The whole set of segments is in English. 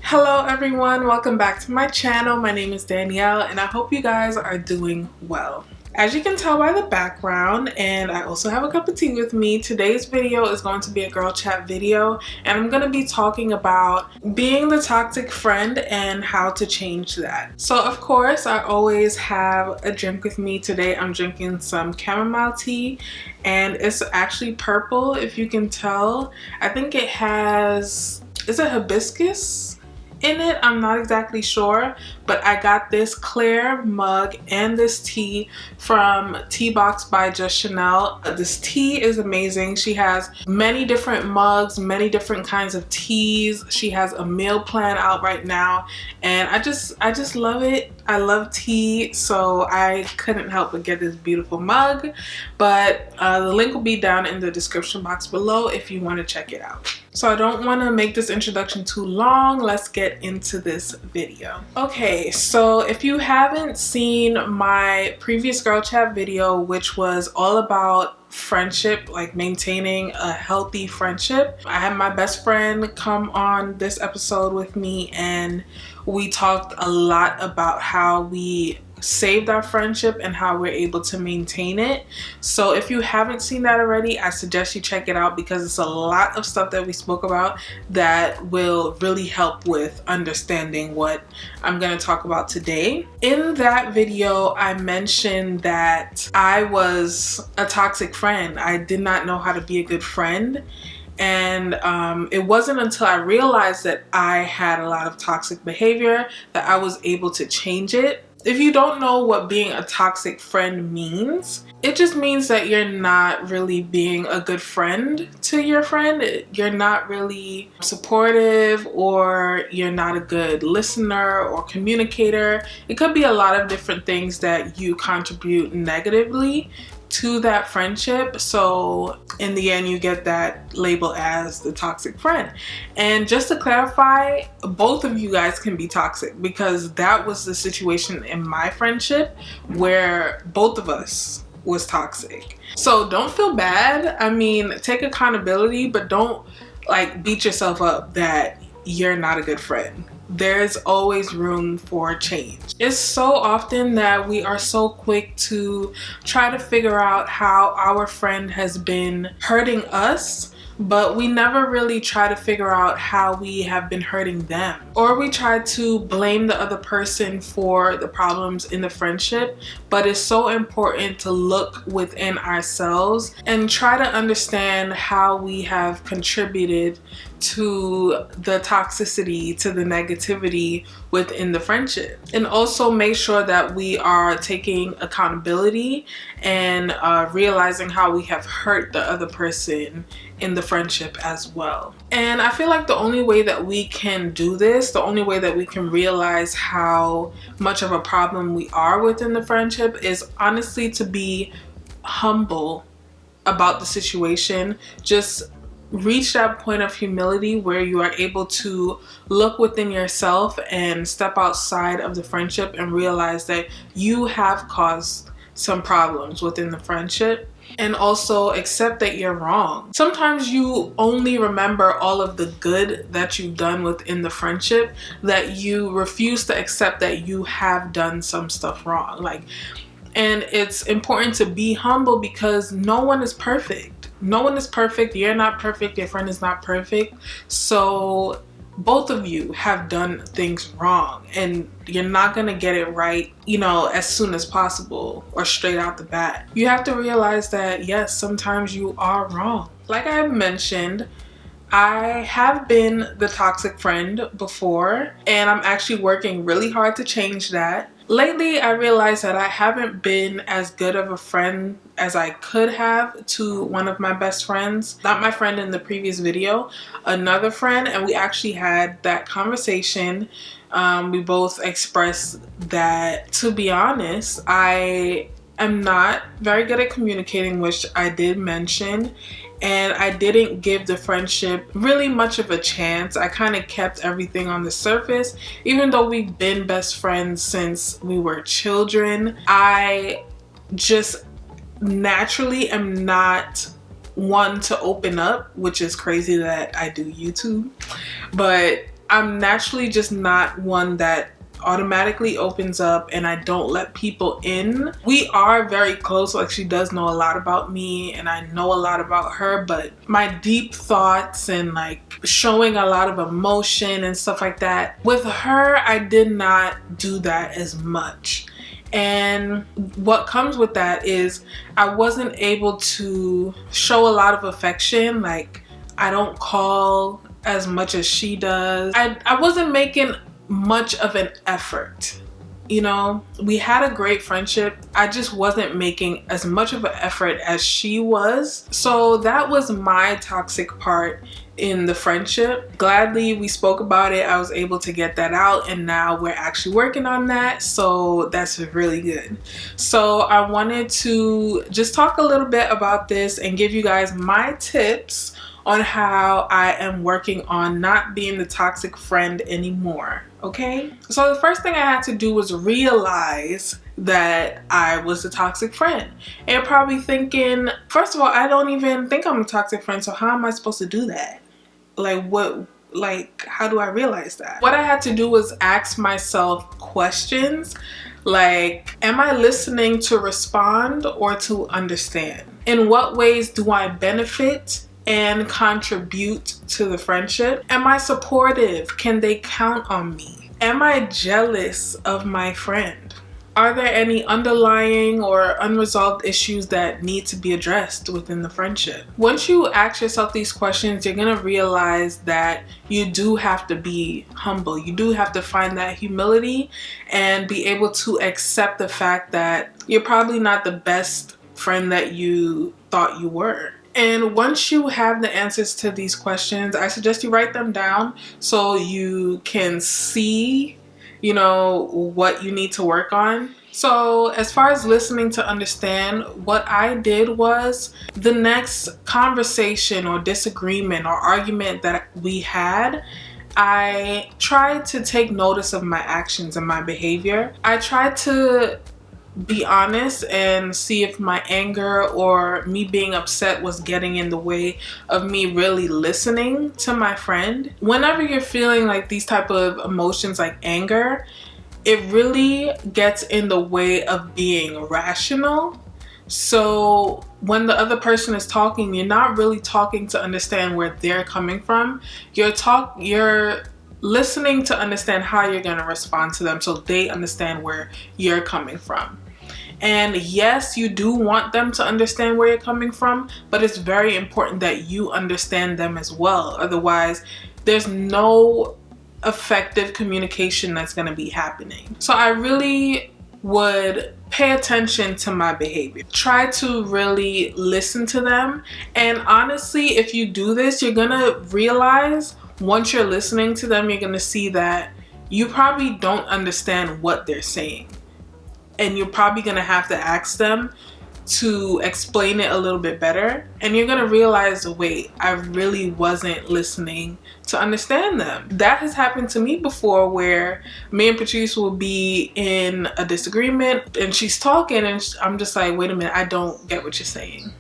Hello everyone, welcome back to my channel. My name is Danielle and I hope you guys are doing well. As you can tell by the background, and I also have a cup of tea with me, today's video is going to be a girl chat video and I'm going to be talking about being the toxic friend and how to change that. So of course I always have a drink with me. Today I'm drinking some chamomile tea and it's actually purple if you can tell. I think it has, is it hibiscus in it? I'm not exactly sure, but I got this clear mug and this tea from Tea Box by Just Chanel. This tea is amazing. She has many different mugs, many different kinds of teas. She has a meal plan out right now and I just love it. I love tea, so I couldn't help but get this beautiful mug, but the link will be down in the description box below if you want to check it out. So I don't want to make this introduction too long. Let's get into this video. Okay, so if you haven't seen my previous girl chat video, which was all about friendship, like maintaining a healthy friendship, I had my best friend come on this episode with me and we talked a lot about how we saved our friendship and how we're able to maintain it. So if you haven't seen that already, I suggest you check it out because it's a lot of stuff that we spoke about that will really help with understanding what I'm going to talk about today. In that video, I mentioned that I was a toxic friend. I did not know how to be a good friend. And it wasn't until I realized that I had a lot of toxic behavior that I was able to change it. If you don't know what being a toxic friend means, it just means that you're not really being a good friend to your friend. You're not really supportive, or you're not a good listener or communicator. It could be a lot of different things that you contribute negatively to that friendship, so in the end you get that label as the toxic friend. And just to clarify, both of you guys can be toxic because that was the situation in my friendship where both of us was toxic. So don't feel bad. I mean, take accountability, but don't like beat yourself up that you're not a good friend. There's always room for change. It's so often that we are so quick to try to figure out how our friend has been hurting us, but we never really try to figure out how we have been hurting them. Or we try to blame the other person for the problems in the friendship, but it's so important to look within ourselves and try to understand how we have contributed to the toxicity, to the negativity within the friendship. And also make sure that we are taking accountability and realizing how we have hurt the other person in the friendship as well. And I feel like the only way that we can do this, the only way that we can realize how much of a problem we are within the friendship, is honestly to be humble about the situation. Just reach that point of humility where you are able to look within yourself and step outside of the friendship and realize that you have caused some problems within the friendship, and also accept that you're wrong. Sometimes you only remember all of the good that you've done within the friendship, that you refuse to accept that you have done some stuff wrong. And it's important to be humble because no one is perfect. No one is perfect. You're not perfect. Your friend is not perfect. So both of you have done things wrong and you're not going to get it right, you know, as soon as possible or straight out the bat. You have to realize that, yes, sometimes you are wrong. Like I mentioned, I have been the toxic friend before, and I'm actually working really hard to change that. Lately, I realized that I haven't been as good of a friend as I could have to one of my best friends. Not my friend in the previous video, another friend, and we actually had that conversation. We both expressed that, to be honest, I am not very good at communicating, which I did mention. And I didn't give the friendship really much of a chance. I kind of kept everything on the surface. Even though we've been best friends since we were children, I just naturally am not one to open up, which is crazy that I do YouTube. But I'm naturally just not one that automatically opens up, and I don't let people in. We are very close, like she does know a lot about me and I know a lot about her, but my deep thoughts and like showing a lot of emotion and stuff like that, with her I did not do that as much. And what comes with that is I wasn't able to show a lot of affection. Like, I don't call as much as she does. I wasn't making much of an effort. You know, we had a great friendship. I just wasn't making as much of an effort as she was. So that was my toxic part in the friendship. Gladly, we spoke about it. I was able to get that out, and now we're actually working on that. So that's really good. So I wanted to just talk a little bit about this and give you guys my tips on how I am working on not being the toxic friend anymore, okay? So the first thing I had to do was realize that I was a toxic friend. And you're probably thinking, first of all, I don't even think I'm a toxic friend, so how am I supposed to do that? Like, what, like, how do I realize that? What I had to do was ask myself questions like, am I listening to respond or to understand? In what ways do I benefit and contribute to the friendship? Am I supportive? Can they count on me? Am I jealous of my friend? Are there any underlying or unresolved issues that need to be addressed within the friendship? Once you ask yourself these questions, you're gonna realize that you do have to be humble. You do have to find that humility and be able to accept the fact that you're probably not the best friend that you thought you were. And once you have the answers to these questions, I suggest you write them down so you can see, you know, what you need to work on. So as far as listening to understand, what I did was the next conversation or disagreement or argument that we had, I tried to take notice of my actions and my behavior. I tried to be honest and see if my anger or me being upset was getting in the way of me really listening to my friend. Whenever you're feeling like these type of emotions like anger, it really gets in the way of being rational. So when the other person is talking, you're not really talking to understand where they're coming from. You're listening to understand how you're going to respond to them so they understand where you're coming from. And yes, you do want them to understand where you're coming from, but it's very important that you understand them as well. Otherwise, there's no effective communication that's going to be happening. So I really would pay attention to my behavior. Try to really listen to them. And honestly, if you do this, you're going to realize once you're listening to them, you're going to see that you probably don't understand what they're saying. And you're probably going to have to ask them to explain it a little bit better. And you're going to realize, wait, I really wasn't listening to understand them. That has happened to me before, where me and Patrice will be in a disagreement and she's talking and I'm just like, wait a minute, I don't get what you're saying.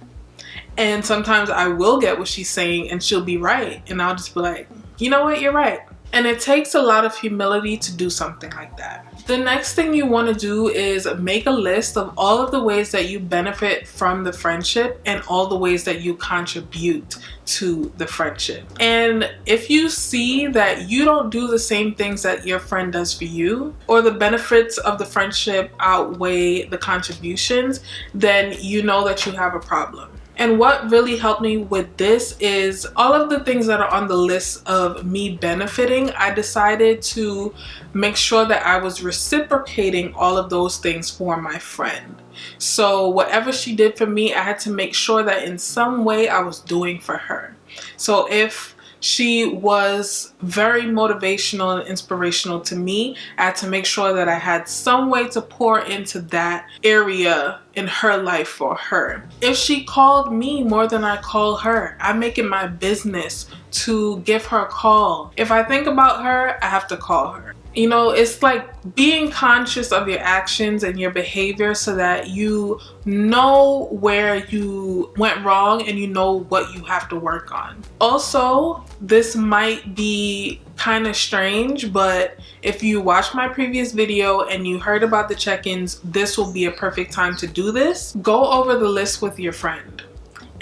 And sometimes I will get what she's saying and she'll be right. And I'll just be like, you know what, you're right. And it takes a lot of humility to do something like that. The next thing you want to do is make a list of all of the ways that you benefit from the friendship and all the ways that you contribute to the friendship. And if you see that you don't do the same things that your friend does for you, or the benefits of the friendship outweigh the contributions, then you know that you have a problem. And what really helped me with this is all of the things that are on the list of me benefiting, I decided to make sure that I was reciprocating all of those things for my friend. So whatever she did for me, I had to make sure that in some way I was doing for her. So if she was very motivational and inspirational to me, I had to make sure that I had some way to pour into that area in her life for her. If she called me more than I call her, I make it my business to give her a call. If I think about her, I have to call her. You know, it's like being conscious of your actions and your behavior so that you know where you went wrong and you know what you have to work on. Also, this might be kind of strange, but if you watched my previous video and you heard about the check-ins, this will be a perfect time to do this. Go over the list with your friend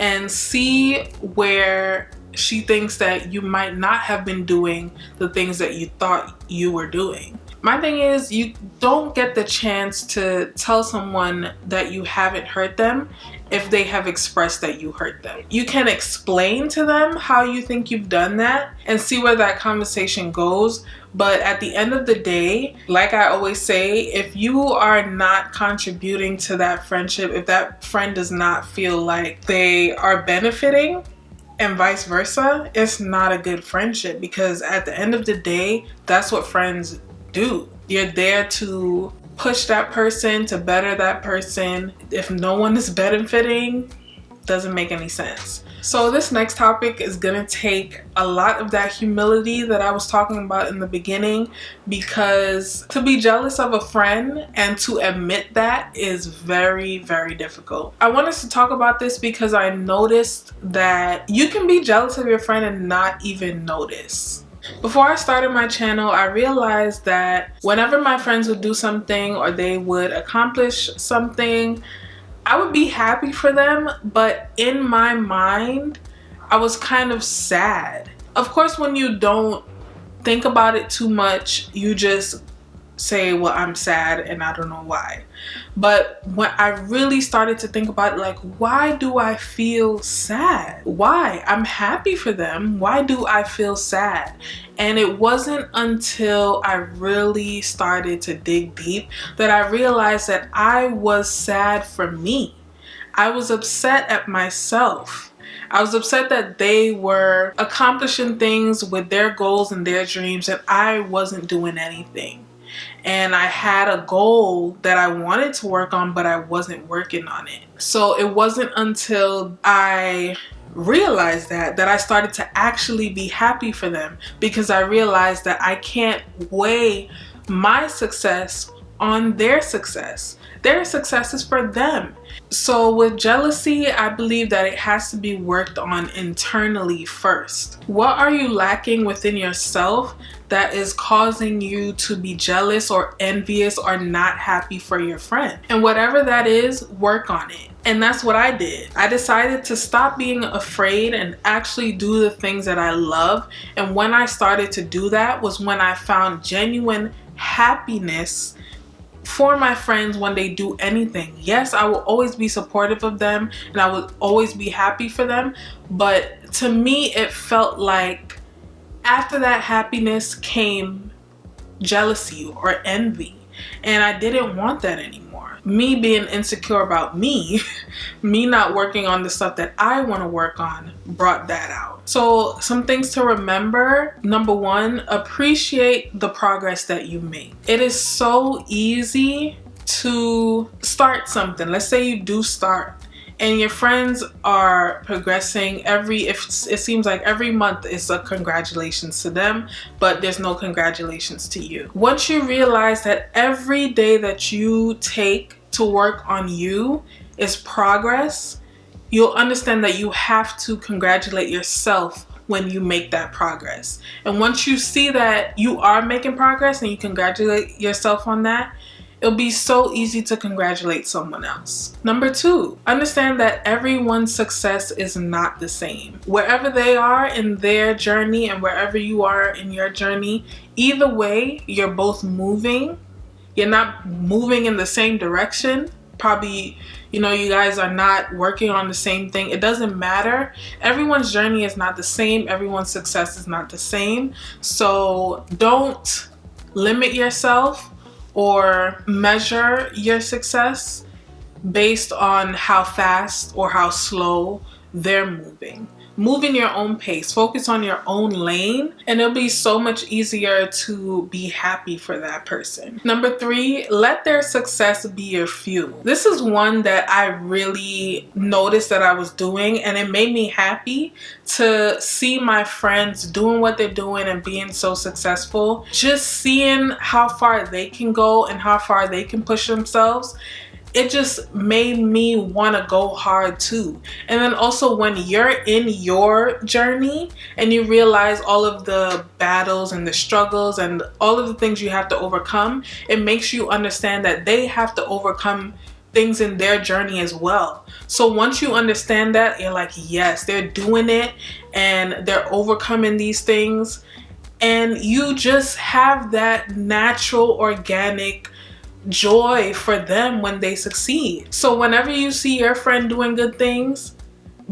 and see where she thinks that you might not have been doing the things that you thought you were doing. My thing is, you don't get the chance to tell someone that you haven't hurt them if they have expressed that you hurt them. You can explain to them how you think you've done that and see where that conversation goes. But at the end of the day, like I always say, if you are not contributing to that friendship, if that friend does not feel like they are benefiting, and vice versa, it's not a good friendship, because at the end of the day, that's what friends do. You're there to push that person, to better that person. If no one is benefiting, doesn't make any sense. So this next topic is gonna take a lot of that humility that I was talking about in the beginning, because to be jealous of a friend and to admit that is very, very difficult. I want us to talk about this because I noticed that you can be jealous of your friend and not even notice. Before I started my channel, I realized that whenever my friends would do something or they would accomplish something, I would be happy for them, but in my mind, I was kind of sad. Of course, when you don't think about it too much, you just say, well, I'm sad and I don't know why. But when I really started to think about it, like, why do I feel sad? Why? I'm happy for them. Why do I feel sad? And it wasn't until I really started to dig deep that I realized that I was sad for me. I was upset at myself. I was upset that they were accomplishing things with their goals and their dreams and I wasn't doing anything. And I had a goal that I wanted to work on, but I wasn't working on it. So it wasn't until I realized that I started to actually be happy for them, because I realized that I can't weigh my success on their success. Their success is for them. So with jealousy, I believe that it has to be worked on internally first. What are you lacking within yourself that is causing you to be jealous or envious or not happy for your friend? And whatever that is, work on it. And that's what I did. I decided to stop being afraid and actually do the things that I love. And when I started to do that was when I found genuine happiness for my friends when they do anything. Yes, I will always be supportive of them and I will always be happy for them. But to me, it felt like after that happiness came jealousy or envy. And I didn't want that anymore. Me being insecure about me, me not working on the stuff that I want to work on, brought that out. So some things to remember. Number one, appreciate the progress that you make. It is so easy to start something. Let's say you do start and your friends are progressing it seems like every month is a congratulations to them, but there's no congratulations to you. Once you realize that every day that you take to work on you is progress, you'll understand that you have to congratulate yourself when you make that progress. And once you see that you are making progress and you congratulate yourself on that, it'll be so easy to congratulate someone else. Number two, understand that everyone's success is not the same. Wherever they are in their journey and wherever you are in your journey, either way, you're both moving. You're not moving in the same direction. Probably, you guys are not working on the same thing. It doesn't matter. Everyone's journey is not the same. Everyone's success is not the same. So don't limit yourself or measure your success based on how fast or how slow they're moving. move in your own pace, focus on your own lane, and it'll be so much easier to be happy for that person. Number 3, let their success be your fuel. This is one that I really noticed that I was doing, and it made me happy to see my friends doing what they're doing and being so successful. Just seeing how far they can go and how far they can push themselves, it just made me want to go hard too. And then also when you're in your journey and you realize all of the battles and the struggles and all of the things you have to overcome, it makes you understand that they have to overcome things in their journey as well. So once you understand that, you're like, yes, they're doing it and they're overcoming these things, and you just have that natural, organic joy for them when they succeed. So whenever you see your friend doing good things,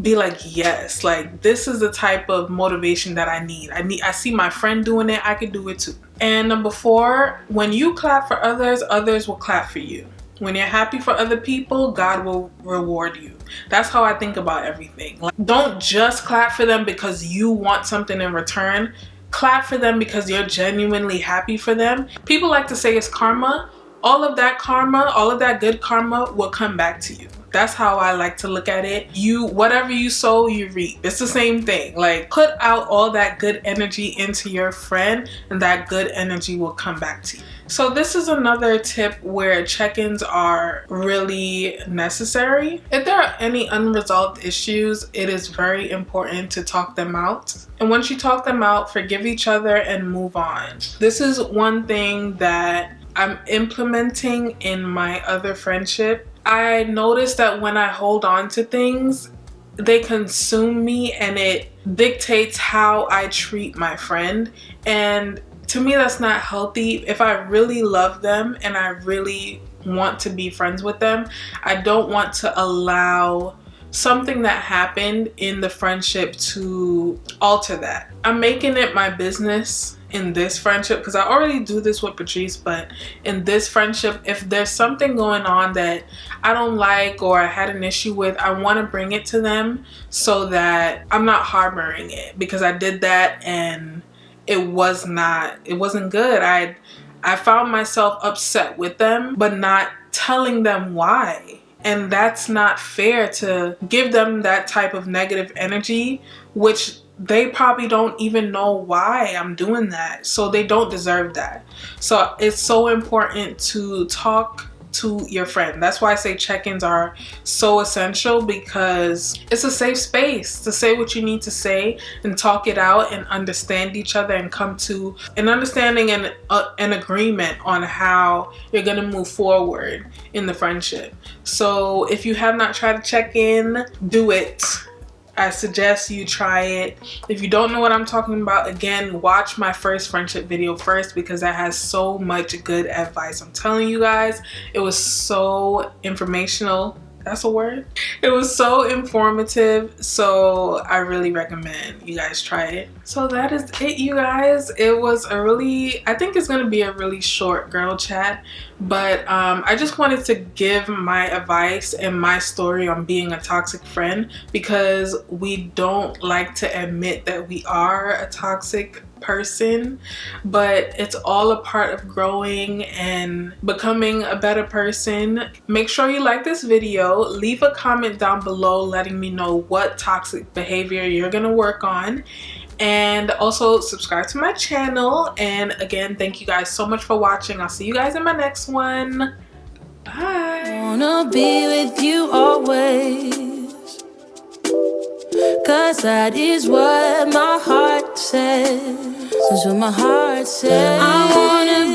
be like, yes, like this is the type of motivation that I need. I see my friend doing it, I could do it too. And number 4, when you clap for others, others will clap for you. When you're happy for other people, God will reward you. That's how I think about everything. Like, don't just clap for them because you want something in return. Clap for them because you're genuinely happy for them. People like to say it's karma. All of that karma, all of that good karma will come back to you. That's how I like to look at it. Whatever you sow, you reap. It's the same thing. Like, put out all that good energy into your friend and that good energy will come back to you. So this is another tip where check-ins are really necessary. If there are any unresolved issues, it is very important to talk them out. And once you talk them out, forgive each other and move on. This is one thing that I'm implementing in my other friendship. I noticed that when I hold on to things, they consume me and it dictates how I treat my friend. And to me, that's not healthy. If I really love them and I really want to be friends with them, I don't want to allow something that happened in the friendship to alter that. I'm making it my business in this friendship, because I already do this with Patrice, but in this friendship, if there's something going on that I don't like or I had an issue with, I want to bring it to them so that I'm not harboring it, because I did that and it wasn't good. I found myself upset with them but not telling them why. And that's not fair to give them that type of negative energy, which they probably don't even know why I'm doing that. So they don't deserve that. So it's so important to talk to your friend. That's why I say check-ins are so essential, because it's a safe space to say what you need to say and talk it out and understand each other and come to an understanding and an agreement on how you're gonna move forward in the friendship. So if you have not tried to check in, do it. I suggest you try it. If you don't know what I'm talking about, again, watch my first friendship video first, because that has so much good advice. I'm telling you guys, it was so informational. That's a word. It was so informative, so I really recommend you guys try it. So that is it, you guys. It was I think it's gonna be a really short girl chat, but I just wanted to give my advice and my story on being a toxic friend, because we don't like to admit that we are a toxic person, but it's all a part of growing and becoming a better person. Make sure you like this video, leave a comment down below letting me know what toxic behavior you're gonna work on, and also subscribe to my channel. And again, thank you guys so much for watching. I'll see you guys in my next one. Bye. Wanna be with you always, 'cause that is what my heart says. That's what my heart says. I wanna